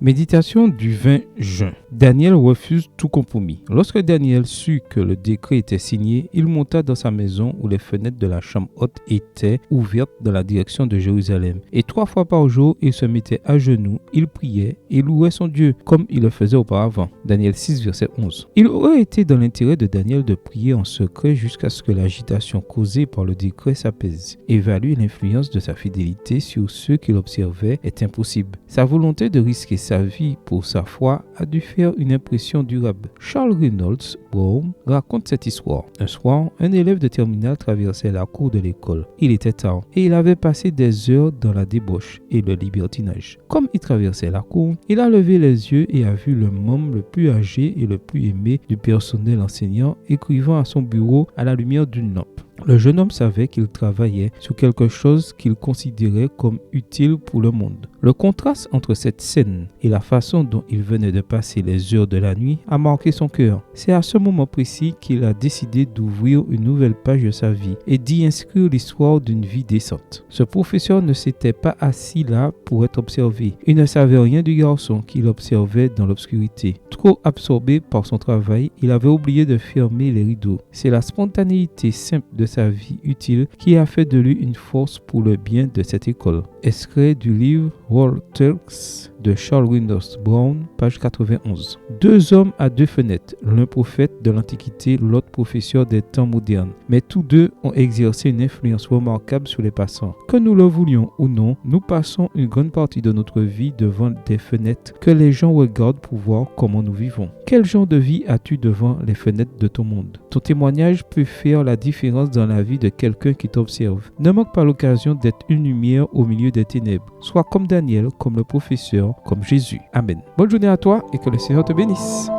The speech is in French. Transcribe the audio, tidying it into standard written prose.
Méditation du 20 juin. Daniel refuse tout compromis. Lorsque Daniel sut que le décret était signé, il monta dans sa maison où les fenêtres de la chambre haute étaient ouvertes dans la direction de Jérusalem. Et 3 fois par jour, il se mettait à genoux, il priait et louait son Dieu, comme il le faisait auparavant. Daniel 6, verset 11. Il aurait été dans l'intérêt de Daniel de prier en secret jusqu'à ce que l'agitation causée par le décret s'apaise. Évaluer l'influence de sa fidélité sur ceux qu'il observait est impossible. Sa volonté de risquer sa vie pour sa foi a dû faire une impression durable. Charles Reynolds Brown raconte cette histoire. Un soir, un élève de terminale traversait la cour de l'école. Il était tard et il avait passé des heures dans la débauche et le libertinage. Comme il traversait la cour, il a levé les yeux et a vu le membre le plus âgé et le plus aimé du personnel enseignant écrivant à son bureau à la lumière d'une lampe. Le jeune homme savait qu'il travaillait sur quelque chose qu'il considérait comme utile pour le monde. Le contraste entre cette scène et la façon dont il venait de passer les heures de la nuit a marqué son cœur. C'est à ce moment précis qu'il a décidé d'ouvrir une nouvelle page de sa vie et d'y inscrire l'histoire d'une vie décente. Ce professeur ne s'était pas assis là pour être observé. Il ne savait rien du garçon qu'il observait dans l'obscurité. Trop absorbé par son travail, il avait oublié de fermer les rideaux. C'est la spontanéité simple de sa vie utile qui a fait de lui une force pour le bien de cette école. Extrait du livre World Talks de Charles Reynolds Brown, page 91. 2 hommes à 2 fenêtres, l'un prophète de l'Antiquité, l'autre professeur des temps modernes. Mais tous deux ont exercé une influence remarquable sur les passants. Que nous le voulions ou non, nous passons une grande partie de notre vie devant des fenêtres que les gens regardent pour voir comment nous vivons. Quel genre de vie as-tu devant les fenêtres de ton monde? Ton témoignage peut faire la différence dans la vie de quelqu'un qui t'observe. Ne manque pas l'occasion d'être une lumière au milieu des ténèbres. Sois comme Daniel, comme le professeur, comme Jésus. Amen. Bonne journée à toi et que le Seigneur te bénisse.